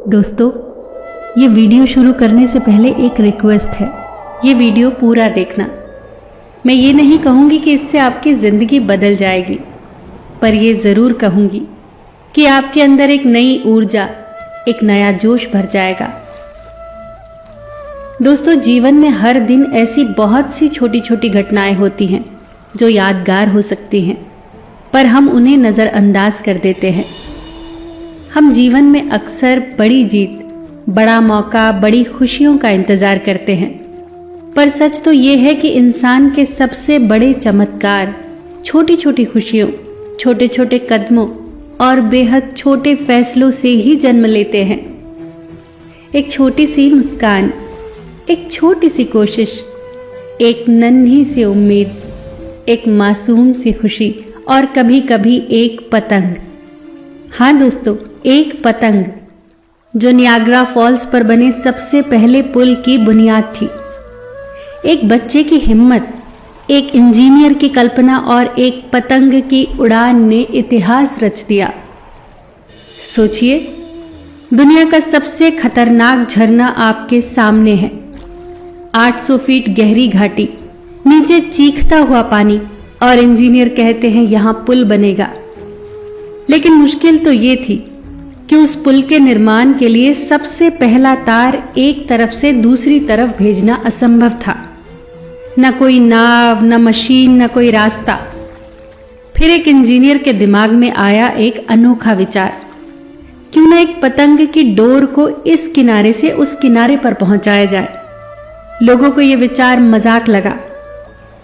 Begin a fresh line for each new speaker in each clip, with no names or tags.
दोस्तों, ये वीडियो शुरू करने से पहले एक रिक्वेस्ट है, ये वीडियो पूरा देखना। मैं ये नहीं कहूँगी कि इससे आपकी ज़िंदगी बदल जाएगी, पर ये ज़रूर कहूँगी कि आपके अंदर एक नई ऊर्जा, एक नया जोश भर जाएगा। दोस्तों, जीवन में हर दिन ऐसी बहुत सी छोटी छोटी घटनाएं होती हैं जो यादगार हो सकती हैं, पर हम उन्हें नज़रअंदाज कर देते हैं। हम जीवन में अक्सर बड़ी जीत, बड़ा मौका, बड़ी खुशियों का इंतज़ार करते हैं, पर सच तो ये है कि इंसान के सबसे बड़े चमत्कार छोटी छोटी खुशियों, छोटे छोटे कदमों और बेहद छोटे फैसलों से ही जन्म लेते हैं। एक छोटी सी मुस्कान, एक छोटी सी कोशिश, एक नन्ही सी उम्मीद, एक मासूम सी खुशी और कभी कभी एक पतंग। हाँ दोस्तों, एक पतंग जो नियाग्रा फॉल्स पर बने सबसे पहले पुल की बुनियाद थी। एक बच्चे की हिम्मत, एक इंजीनियर की कल्पना और एक पतंग की उड़ान ने इतिहास रच दिया। सोचिए, दुनिया का सबसे खतरनाक झरना आपके सामने है। 800 फीट गहरी घाटी, नीचे चीखता हुआ पानी, और इंजीनियर कहते हैं यहां पुल बनेगा। लेकिन मुश्किल तो ये थी कि उस पुल के निर्माण के लिए सबसे पहला तार एक तरफ से दूसरी तरफ भेजना असंभव था। न कोई नाव, न मशीन, न कोई रास्ता। फिर एक इंजीनियर के दिमाग में आया एक अनोखा विचार, क्यों न एक पतंग की डोर को इस किनारे से उस किनारे पर पहुंचाया जाए। लोगों को यह विचार मजाक लगा,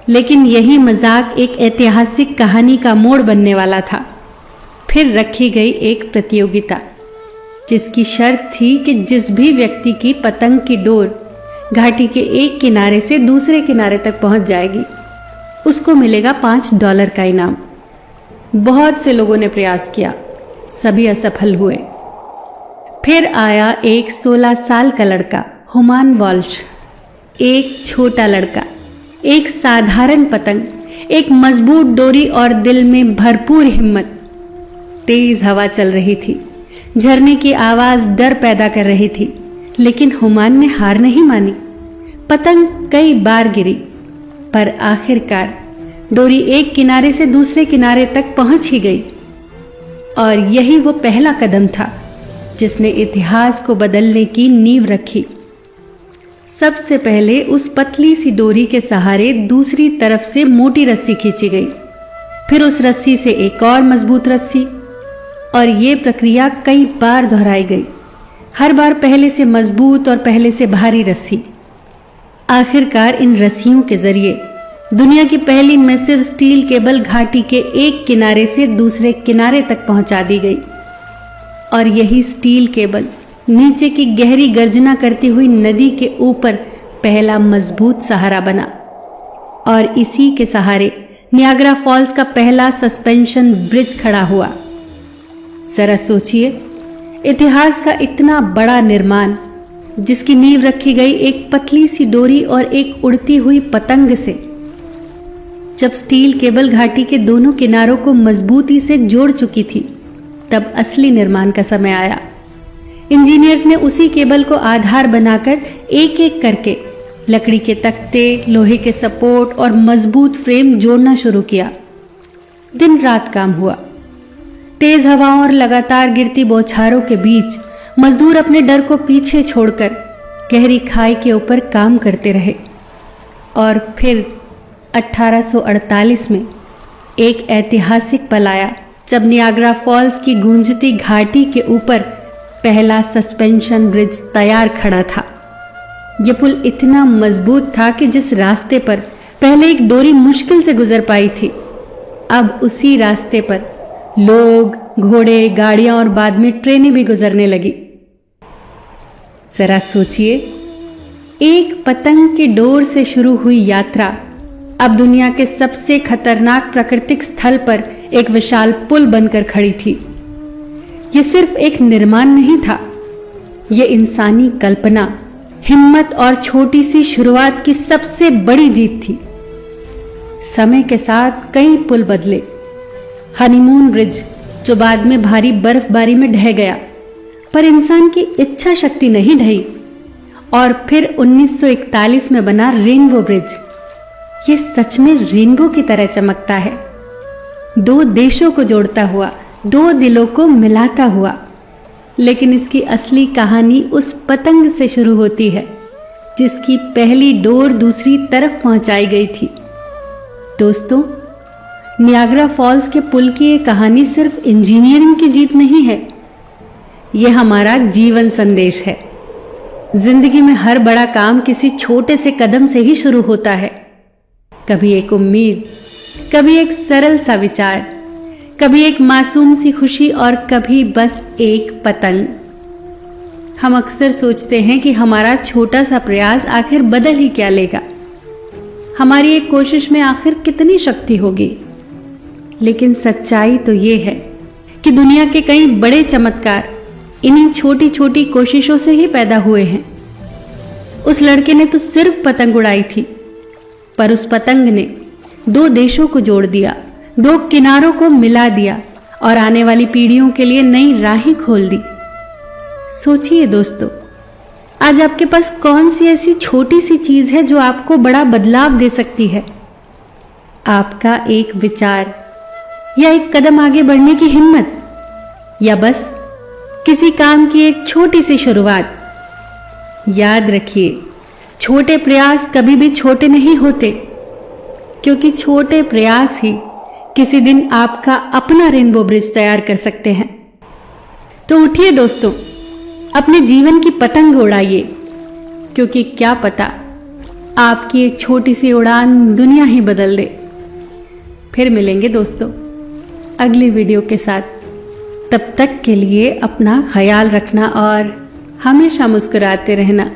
लेकिन यही मजाक एक ऐतिहासिक कहानी का मोड़ बनने वाला था। फिर रखी गई एक प्रतियोगिता, जिसकी शर्त थी कि जिस भी व्यक्ति की पतंग की डोर घाटी के एक किनारे से दूसरे किनारे तक पहुंच जाएगी, उसको मिलेगा $5 का इनाम। बहुत से लोगों ने प्रयास किया, सभी असफल हुए। फिर आया एक 16 साल का लड़का, हुमान वॉल्श। एक छोटा लड़का, एक साधारण पतंग, एक मजबूत डोरी और दिल में भरपूर हिम्मत। तेज हवा चल रही थी, झरने की आवाज डर पैदा कर रही थी, लेकिन हुमान ने हार नहीं मानी। पतंग कई बार गिरी, पर आखिरकार डोरी एक किनारे से दूसरे किनारे तक पहुंच ही गई। और यही वो पहला कदम था जिसने इतिहास को बदलने की नींव रखी। सबसे पहले उस पतली सी डोरी के सहारे दूसरी तरफ से मोटी रस्सी खींची गई, फिर उस रस्सी से एक और मजबूत रस्सी, और ये प्रक्रिया कई बार दोहराई गई। हर बार पहले से मजबूत और पहले से भारी रस्सी। आखिरकार इन रस्सियों के जरिए दुनिया की पहली मैसिव स्टील केबल घाटी के एक किनारे से दूसरे किनारे तक पहुंचा दी गई। और यही स्टील केबल नीचे की गहरी गर्जना करती हुई नदी के ऊपर पहला मजबूत सहारा बना, और इसी के सहारे नियाग्रा फॉल्स का पहला सस्पेंशन ब्रिज खड़ा हुआ। जरा सोचिए, इतिहास का इतना बड़ा निर्माण, जिसकी नींव रखी गई एक पतली सी डोरी और एक उड़ती हुई पतंग से। जब स्टील केबल घाटी के दोनों किनारों को मजबूती से जोड़ चुकी थी, तब असली निर्माण का समय आया। इंजीनियर्स ने उसी केबल को आधार बनाकर एक एक करके लकड़ी के तख्ते, लोहे के सपोर्ट और मजबूत फ्रेम जोड़ना शुरू किया। दिन रात काम हुआ। तेज हवाओं और लगातार गिरती बौछारों के बीच मजदूर अपने डर को पीछे छोड़कर गहरी खाई के ऊपर काम करते रहे। और फिर 1848 में एक ऐतिहासिक पल आया, जब नियाग्रा फॉल्स की गूंजती घाटी के ऊपर पहला सस्पेंशन ब्रिज तैयार खड़ा था। यह पुल इतना मजबूत था कि जिस रास्ते पर पहले एक डोरी मुश्किल से गुजर पाई थी, अब उसी रास्ते पर लोग, घोड़े, गाड़ियां और बाद में ट्रेनें भी गुजरने लगी। जरा सोचिए, एक पतंग की डोर से शुरू हुई यात्रा अब दुनिया के सबसे खतरनाक प्राकृतिक स्थल पर एक विशाल पुल बनकर खड़ी थी। यह सिर्फ एक निर्माण नहीं था, यह इंसानी कल्पना, हिम्मत और छोटी सी शुरुआत की सबसे बड़ी जीत थी। समय के साथ कई पुल बदले। हनीमून ब्रिज, जो बाद में भारी बर्फबारी में ढह गया, पर इंसान की इच्छा शक्ति नहीं ढही और फिर 1941 में बना रेनबो ब्रिज। ये सच में रेनबो की तरह चमकता है, दो देशों को जोड़ता हुआ, दो दिलों को मिलाता हुआ। लेकिन इसकी असली कहानी उस पतंग से शुरू होती है जिसकी पहली डोर दूसरी तरफ पहुंचाई गई थी। दोस्तों, नियाग्रा फॉल्स के पुल की ये कहानी सिर्फ इंजीनियरिंग की जीत नहीं है, ये हमारा जीवन संदेश है। जिंदगी में हर बड़ा काम किसी छोटे से कदम से ही शुरू होता है। कभी एक उम्मीद, कभी एक सरल सा विचार, कभी एक मासूम सी खुशी और कभी बस एक पतंग। हम अक्सर सोचते हैं कि हमारा छोटा सा प्रयास आखिर बदल ही क्या लेगा, हमारी एक कोशिश में आखिर कितनी शक्ति होगी। लेकिन सच्चाई तो ये है कि दुनिया के कई बड़े चमत्कार इन्हीं छोटी छोटी कोशिशों से ही पैदा हुए हैं। उस लड़के ने तो सिर्फ पतंग उड़ाई थी, पर उस पतंग ने दो देशों को जोड़ दिया, दो किनारों को मिला दिया और आने वाली पीढ़ियों के लिए नई राहें खोल दी। सोचिए दोस्तों, आज आपके पास कौन सी ऐसी छोटी सी चीज है जो आपको बड़ा बदलाव दे सकती है? आपका एक विचार, या एक कदम आगे बढ़ने की हिम्मत, या बस किसी काम की एक छोटी सी शुरुआत। याद रखिए, छोटे प्रयास कभी भी छोटे नहीं होते, क्योंकि छोटे प्रयास ही किसी दिन आपका अपना रेनबो ब्रिज तैयार कर सकते हैं। तो उठिए दोस्तों, अपने जीवन की पतंग उड़ाइए, क्योंकि क्या पता आपकी एक छोटी सी उड़ान दुनिया ही बदल दे। फिर मिलेंगे दोस्तों अगली वीडियो के साथ। तब तक के लिए अपना ख्याल रखना और हमेशा मुस्कुराते रहना।